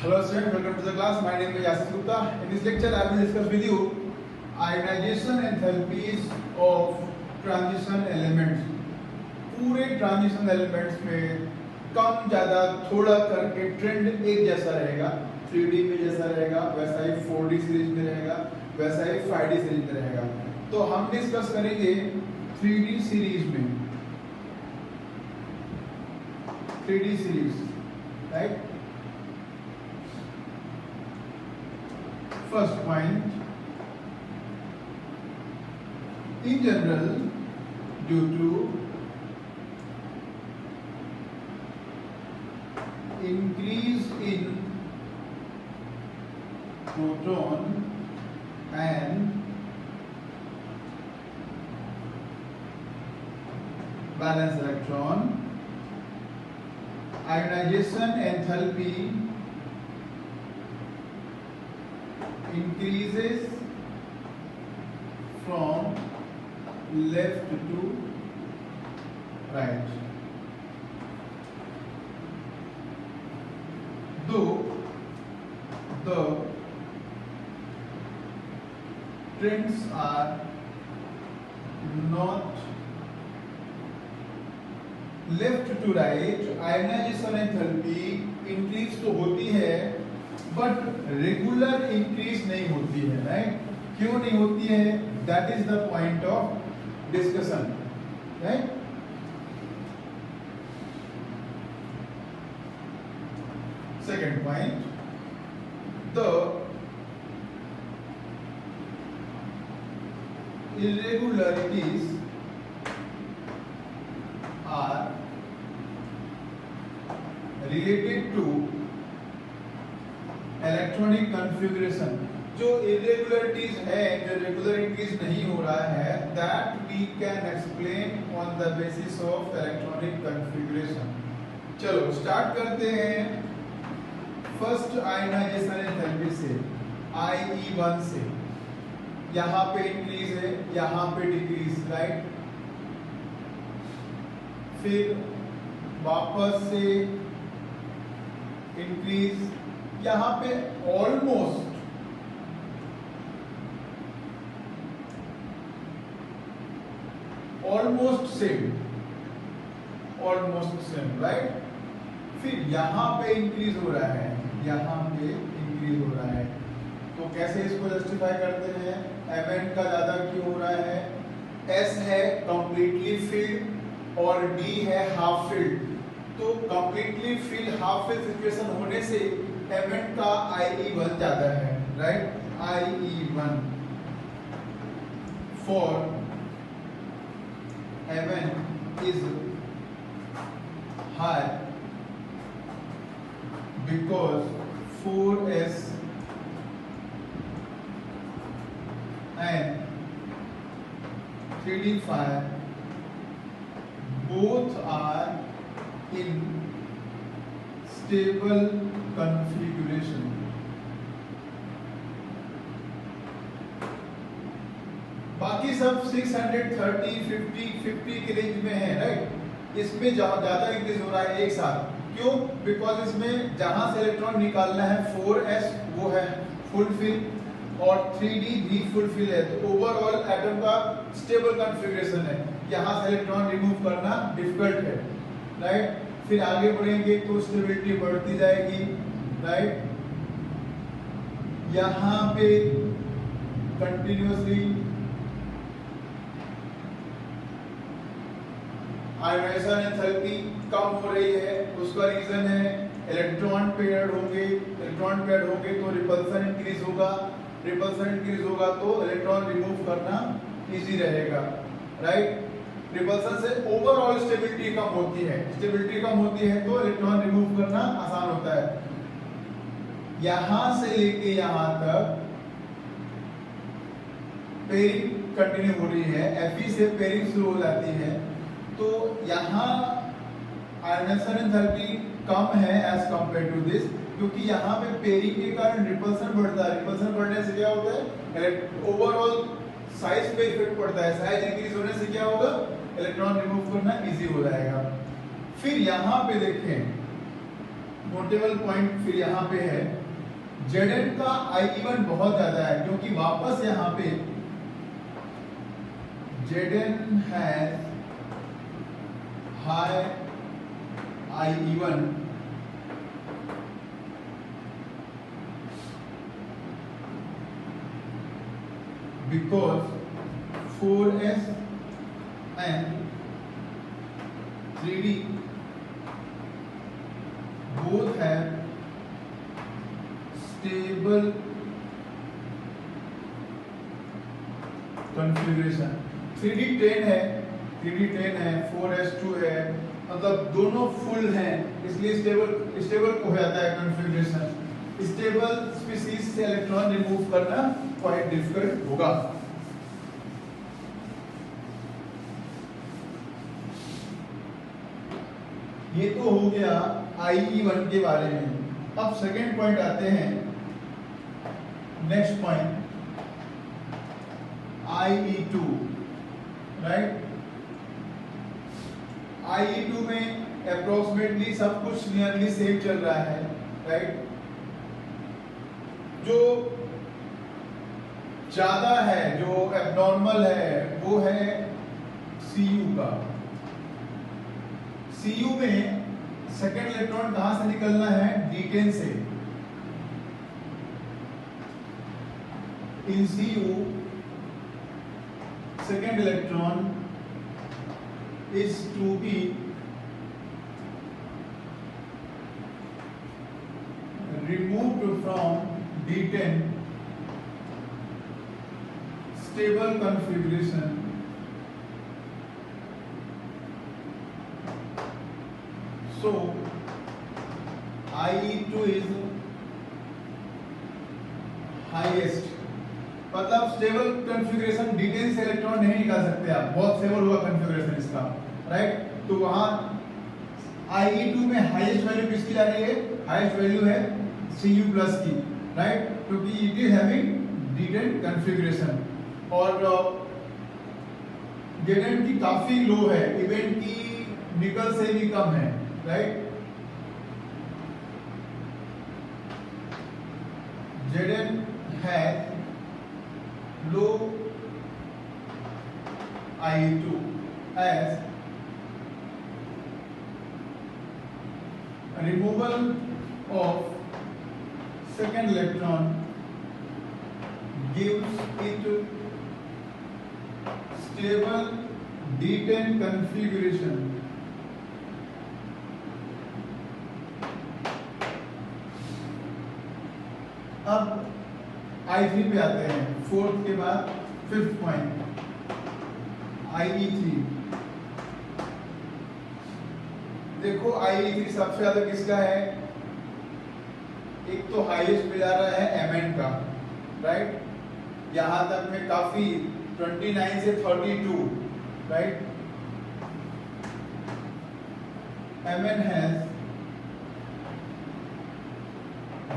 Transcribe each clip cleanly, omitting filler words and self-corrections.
Hello students, welcome to the class. My name is Yasis Gupta. In this lecture, I will discuss with you ionization enthalpies of transition elements. पूरे transition elements में कम ज़्यादा थोड़ा करके trend एक जैसा रहेगा. 3D में जैसा रहेगा, वैसा ही 4D सीरीज में रहेगा, वैसा ही 5D सीरीज में रहेगा. तो हम डिस्कस करेंगे 3D सीरीज में. 3D series, right? First point, in general, due to increase in proton and valence electron, ionization enthalpy increases from left to right. Though the trends are not left to right, ionization enthalpy increase तो होती है but regular increase नहीं होती है, right? क्यों नहीं होती है? That is the point of discussion, right? Second point, the irregularities are related to electronic configuration. जो इरेगुलरिटीज है, जो रेगुलर इंक्रीज नहीं हो रहा है, that we can explain on the basis of electronic configuration. चलो स्टार्ट करते हैं फर्स्ट आयनाइजेशन एंथैल्पी से, IE1 से. यहाँ पे इंक्रीज है, यहाँ पे डिक्रीज, राइट? फिर वापस से इंक्रीज, यहाँ पे ऑलमोस्ट सेम, राइट? फिर यहाँ पे इंक्रीज हो रहा है, यहाँ पे इंक्रीज हो रहा है. तो कैसे इसको जस्टिफाई करते हैं? Mn का ज्यादा क्यों हो रहा है? S है कंप्लीटली फिल्ड और D है हाफ फिल्ड. तो completely filled half filled situation होने से Mn का IE1 ज्यादा है, right? IE1 for Mn is high because 4s and 3d5 both are in stable configuration. बाकी सब 630, 50 के रेंज में है, राइट? इसमें ज्यादा इंक्रीज हो रहा है एक साथ. क्यों? बिकॉज इसमें जहां से इलेक्ट्रॉन निकालना है 4s वो है फुल फिल और 3d भी फुल फिल है. तो ओवरऑल एटम का स्टेबल कॉन्फ़िगरेशन है. यहाँ से इलेक्ट्रॉन रिमूव करना डिफिकल्ट है, राइट? फिर आगे बढ़ेंगे तो स्टेबिलिटी बढ़ती जाएगी, राइट? यहाँ पे कंटिन्यूअसली आयोनाइजेशन एंथैल्पी कम हो रही है. उसका रीजन है इलेक्ट्रॉन पेयर्ड होंगे तो रिपल्सन इंक्रीज होगा. रिपल्सन इंक्रीज होगा तो इलेक्ट्रॉन रिमूव करना इजी रहेगा, राइट? रिपल्सन से ओवरऑल स्टेबिलिटी कम होती है तो इलेक्ट्रॉन रिमूव करना आसान होता है. यहां से लेके यहां तक पेयरिंग कंटिन्यू हो रही है. Fe से पेयरिंग शुरू हो जाती है. तो यहाँ आयोनाइजेशन एंथैल्पी कम है एज कंपेयर टू दिस, क्योंकि यहाँ पे पेयरिंग के कारण रिपल्सन बढ़ता है. रिपल्सन बढ़ने से क्या होता है? ओवरऑल साइज पे इफेक्ट पड़ता है. साइज इंक्रीज होने से क्या होगा? इलेक्ट्रॉन रिमूव करना इजी हो जाएगा. फिर यहाँ पे देखें नोटेबल पॉइंट फिर यहाँ पे है, Zn का I1 बहुत ज्यादा है क्योंकि वापस यहाँ पे Zn has high I1 because 4s and 3d both have stable configuration। 3D10 है, 3D10 है, 4s2 है, मतलब दोनों फुल हैं, इसलिए स्टेबल हो जाता है कॉन्फ़िगरेशन। स्टेबल स्पीसीज से इलेक्ट्रॉन रिमूव करना क्वाइट डिफिकल्ट होगा। ये तो हो गया IE1 के बारे में। अब सेकेंड पॉइंट आते हैं, next point IE2, right. IE2 में अप्रोक्सीमेटली सब कुछ नियरली सेम चल रहा है, राइट। जो ज्यादा है, जो एब्नॉर्मल है, वो है Cu का। Cu में सेकेंड इलेक्ट्रॉन कहां से निकलना है? D10 से। इन Cu second electron is to be removed from D10 stable configuration so IE2 is highest। मतलब स्टेबल कॉन्फ़िगरेशन D10 से इलेक्ट्रॉन नहीं निकाल सकते आप, बहुत स्टेबल हुआ कॉन्फ़िगरेशन इसका, राइट। तो वहां IE2 में हाईएस्ट वैल्यू किसकी जा रही है? हाईएस्ट वैल्यू है Cu प्लस की, राइट, क्योंकि it is having D10 configuration. और Zn की काफी लो है, इवन की निकल से भी कम है, right. Zn has low IE2 as removal of second electron gives it stable D10 configuration। अब I3 पे आते हैं, फोर्थ के बाद फिफ्थ पॉइंट IE3। देखो IE3 सबसे ज्यादा किसका है? एक तो हाईएस्ट पे जा रहा है Mn का, राइट। यहां तक में काफी 29 से 32, right. Mn has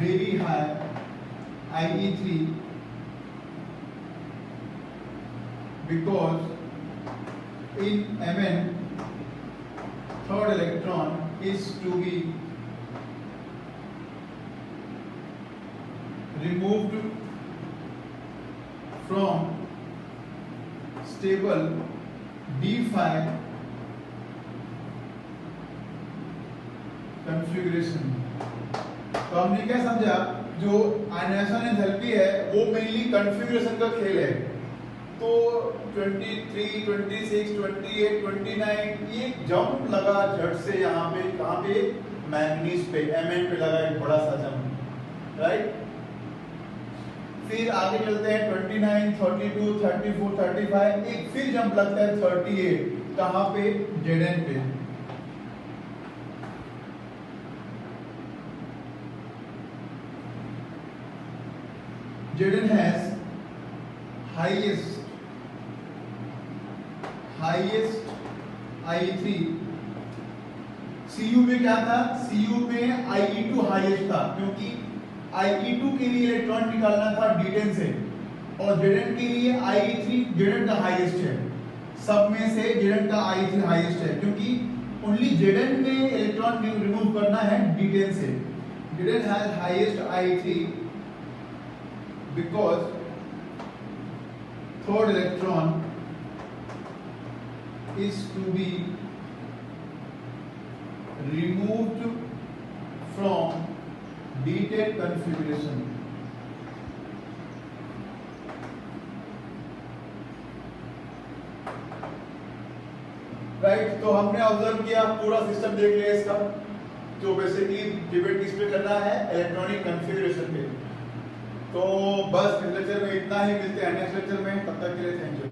very high IE3 because in Mn third electron is to be removed from stable D5 configuration। तो हमने क्या समझा? जो आयनाइजेशन एंथैल्पी है वो मेनली कॉन्फ़िगरेशन का खेल है। तो 23, 26, 28, 29 ये जंप लगा झट से, यहाँ पे कहाँ पे? मैंगनीज पे, Mn पे लगा एक बड़ा सा जंप, राइट। फिर आगे चलते हैं 29, 32, 34, 35, एक फिर जंप लगता है 38, कहाँ पे? Zn पे। Zn has highest IE3। Cu में क्या था? Cu में IE2 हाईएस्ट था क्योंकि IE2 के लिए इलेक्ट्रॉन निकालना था D10 से, और Zn के लिए IE3 Zn का हाईएस्ट है। सब में से Zn का IE3 हाईएस्ट है क्योंकि ओनली Zn में इलेक्ट्रॉन रिमूव करना है D10 से। Zn has highest I3 because third electron is to be removed from D10 configuration। Right, तो हमने ऑब्जर्व किया, पूरा सिस्टम देख लिया इसका, जो बेसिकली डिबेट किस पे करना है, इलेक्ट्रॉनिक कॉन्फ़िगरेशन पे। तो बस इस लेक्चर में इतना ही, मिलते हैं नेक्स्ट लेक्चर में, तब तक के लिए थैंक यू।